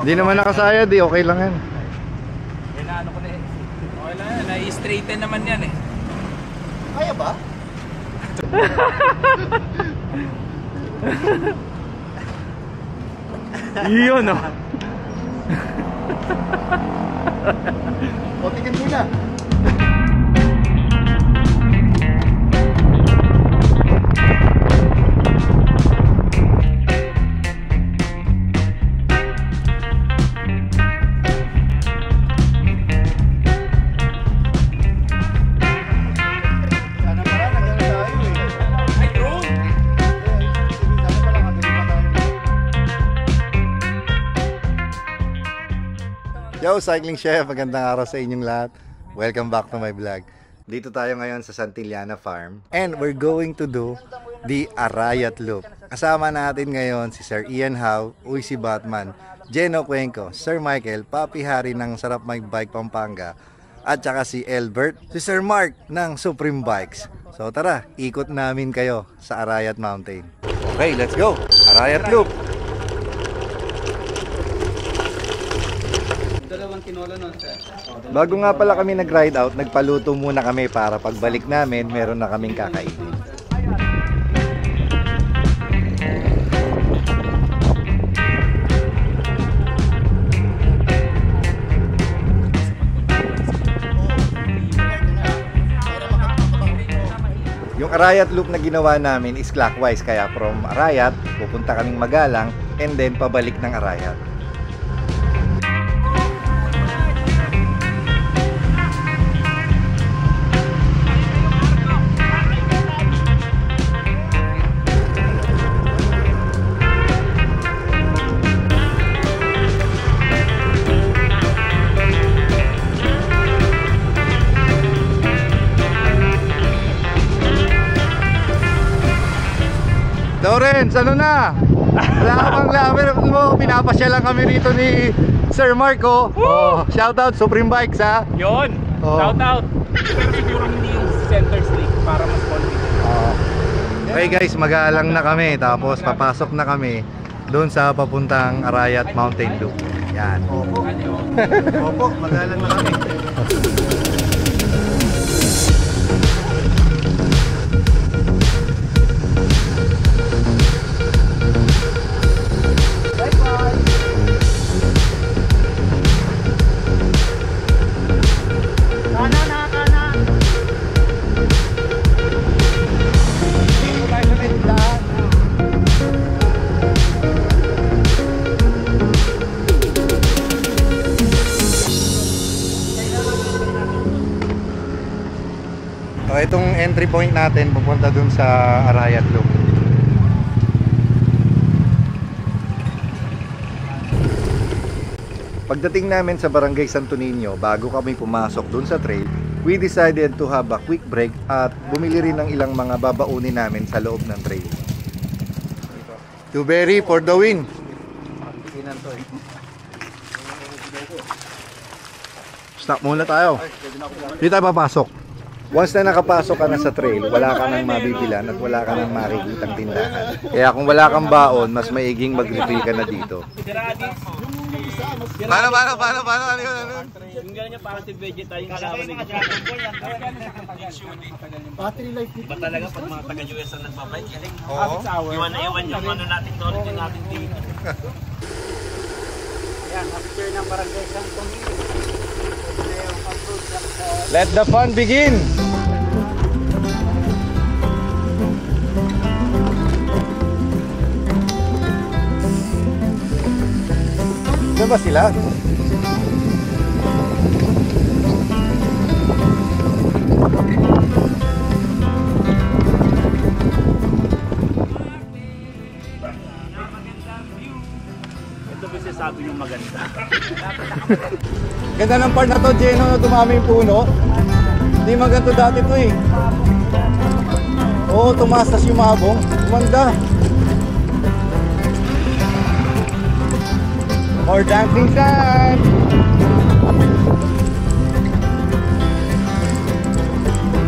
Hindi naman nakasayad eh, okay lang yan. Ano ko na eh. Okay lang yan, na-straighten naman yan eh. Kaya ba? Yun oh. O, tingin muna. Yo, Cycling Chef! Magandang araw sa inyong lahat. Welcome back to my vlog. Dito tayo ngayon sa Santillana Farm. And we're going to do the Arayat Loop. Kasama natin ngayon si Sir Ian Howe, Uy si Batman, Jeno Cuenco, Sir Michael, Papi Hari ng Sarap Mag Bike Pampanga, at saka si Elbert, si Sir Mark ng Supreme Bikes. So tara, ikot namin kayo sa Arayat Mountain. Okay, let's go! Arayat Loop! Bago nga pala kami nag-ride out, nagpaluto muna kami para pagbalik namin, meron na kaming kakainin. Yung Arayat Loop na ginawa namin is clockwise, kaya from Arayat, pupunta kaming Magalang, and then pabalik ng Arayat. Lawrence, ano na? Wala ka bang lamer mo? Pinapasya lang kami rito ni Sir Marco. Oh, shoutout Supreme Bikes ha. Yun, shoutout. Pero siguro hindi yung center street para mas confident. Okay guys, magalang na kami. Tapos papasok na kami doon sa papuntang Arayat Mountain Loop. Yan. Opo. Opo, magalang na kami. So, itong entry point natin pupunta dun sa Arayat Loop. Pagdating namin sa Barangay Santo Niño, bago kami pumasok dun sa trail, we decided to have a quick break at bumili rin ng ilang mga babaunin namin sa loob ng trail. Tuberi for the win! Stop muna tayo. Dito tayo papasok. Once na nakapasok ka na sa trail, wala ka nang mabibilan at wala ka nang makikitang tindahan. Kaya kung wala kang baon, mas maiging mag-refill ka na dito. Paano? Ano yun? Yung ganyan para si Vegeta, yung kalaban ni Battery life dito. Ba talaga pag mga taga-US ang nagbabike? Oo. Iwan na iwan yung ano natin doon, yung natin dito. Yan, after ng Barangay Santo Niño. Let the fun begin! Saan ba sila? Ito ba sabi yung maganda? Ganda ng part na to, Jeno, na dumami yung puno. Hindi maganda dati to eh. Oo, tumaas tas yung mabong. Gumanda. More dancing sand.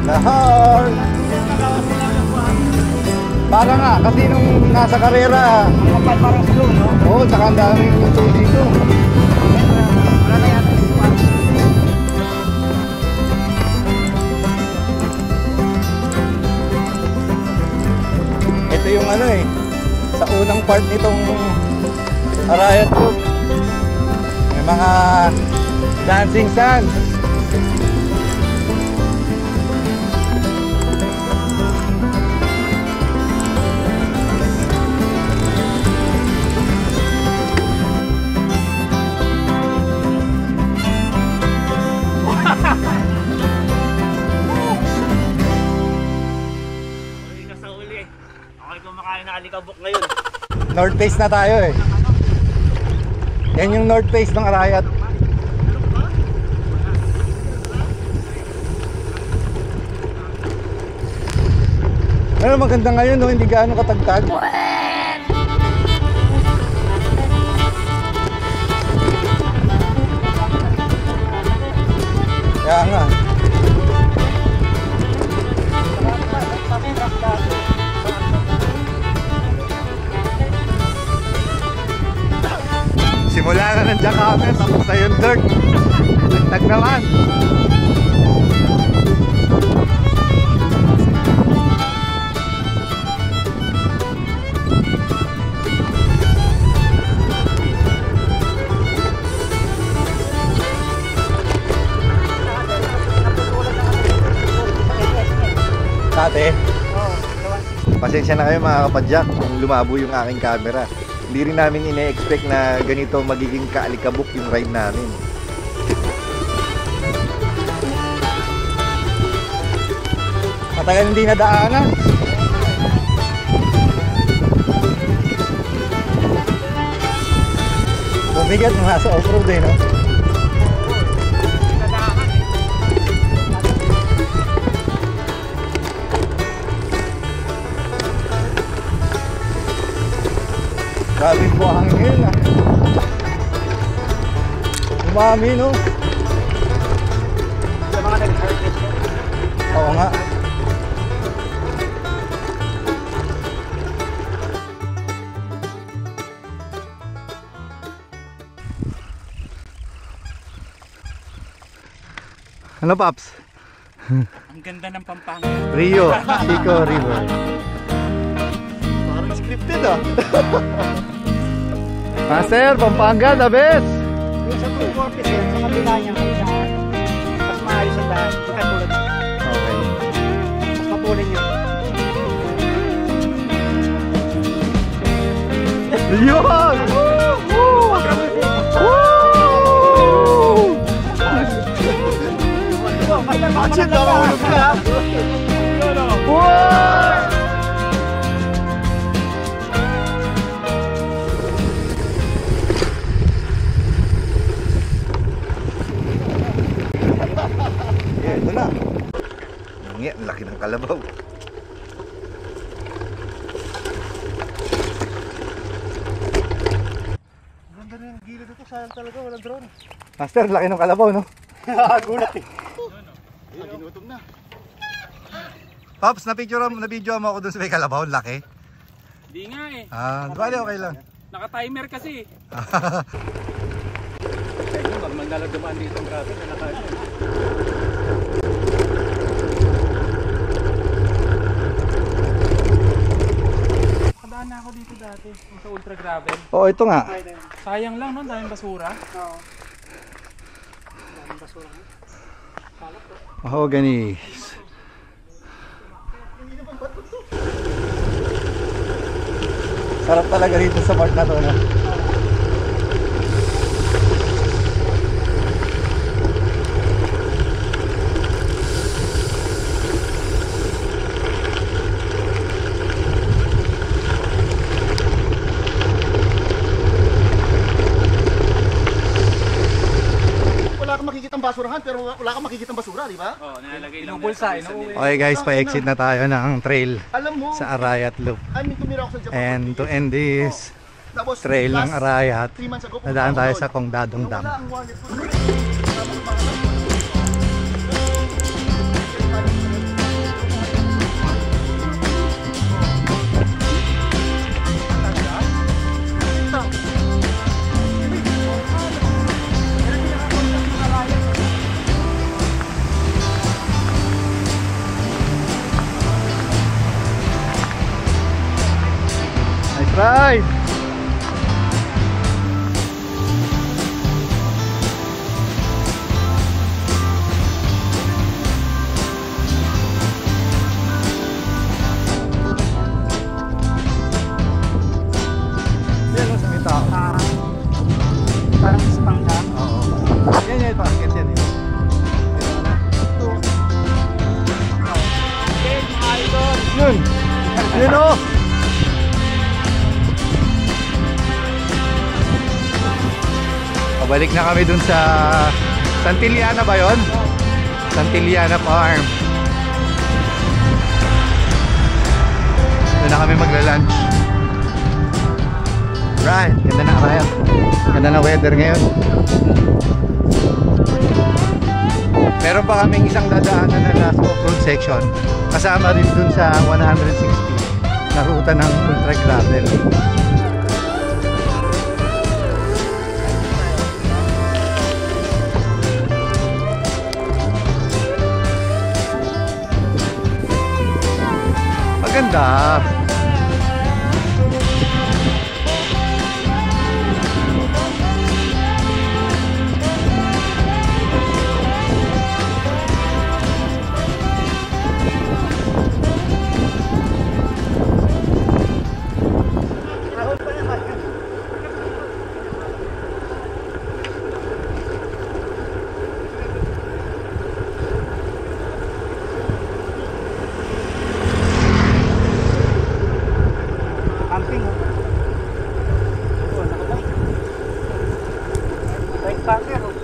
Lahar. Para nga, kasi nung nasa karera, Parang slow, no? oo, tsaka ang daming yung dito. part nitong Arayat Loop. May mga dancing sands. North face na tayo eh. Yan yung north face ng Arayat. Pero maganda ngayon, no? Hindi gaano katagtag. Kaya nga. Simula na ng jackhammer, tapos na yung dirt. Tagtag naman. Dati. Pasensya na kayo mga kapadyak kung lumabo yung aking camera. Hindi rin namin ine-expect na ganito magiging kaalikabok yung ride namin. Matagal hindi nadaanan. Bumigat mga sa off-road eh, no? Grabe po ang hangin ah. Umami, no? Sa mga nag-harvest mo. Oo nga. Ano, Paps? Ang ganda ng Pampanga. Rio, Chico River. Parang scripted ah. Master, Pampanga, the best! Yung sa 240 sa kabila niya kung saan mas maayos ang daan. Hindi katulad. Okay. Mas mapulin niya. Yun! Woo! Matching daw ako nung pala. Wow! Ito na. Ang laki ng kalabaw. Ganda rin yung gilid ito. Sayang talaga walang drone. Master, laki ng kalabaw, no? Gulat eh. Ginutom na. Pops, na-video mo ako dun sa may kalabaw, laki. Di nga eh. Bali, okay lang. Naka-timer kasi. Pag maglalagamaan dito ang grabe na nakaano. Nakadaan na ako dito dati, yung sa ultra gravel. Oo, ito nga. Sayang lang no, daming basura. Oo. Daming basura. Mahogany. Sarap talaga dito sa part na to, no? Wala kang makikitang basurahan pero wala kang makikitang basura, di ba? Oo, nilalagay lang. Bulsa, inuwi. Okay guys, pa-exit na tayo ng trail Alam mo, sa Arayat Loop. tumira ako sa Japan. And to end this Tapos, trail ng last Arayat, 3 months ago, nadaan tayo pumunta sa ako Kongdadong doon. Dam. Wala ang wallet ko. Nice ride! Pabalik na kami dun sa Santillana ba yun? Santillana Farm. Doon na kami magla-lunch. Right, ganda na kaya. Ganda na weather ngayon. Meron pa kaming isang dadaanan na last off-road section. Kasama rin dun sa 160 na ruta ng Ultra Gravel. Maganda. Camping oh. Bike packer oh.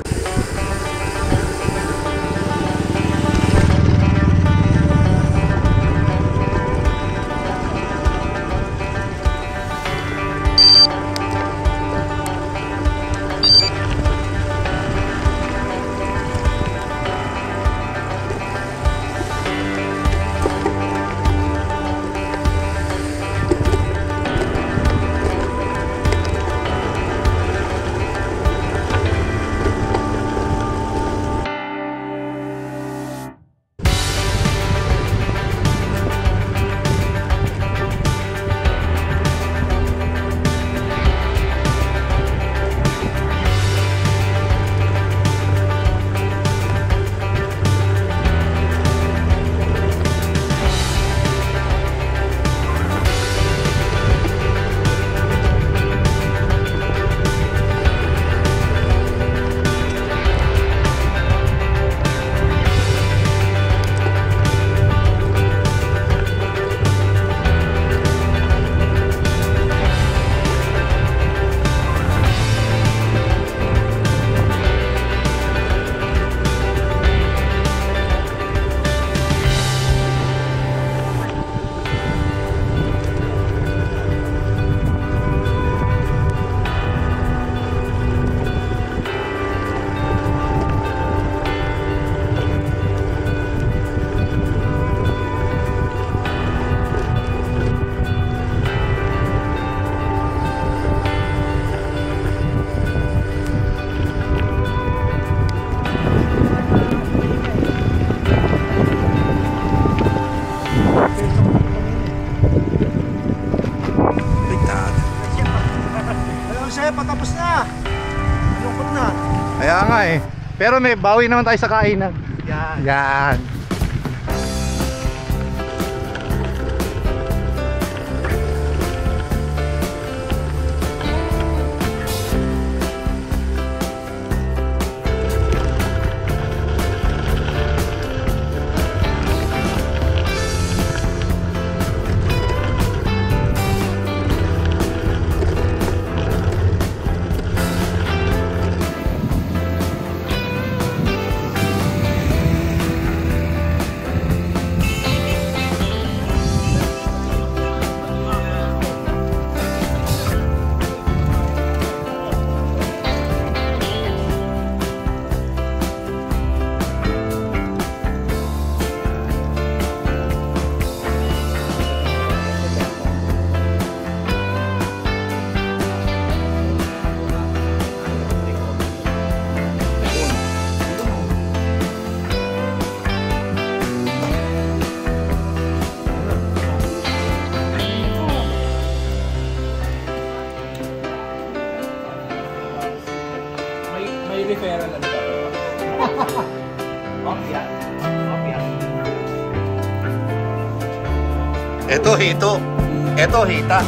Patapos na. Lungkot na. Kaya nga eh. Pero may bawi naman tayo sa kainan. Yan. Yan. May referral ano ba? Opya. Opya. Ito hito. Ito hita.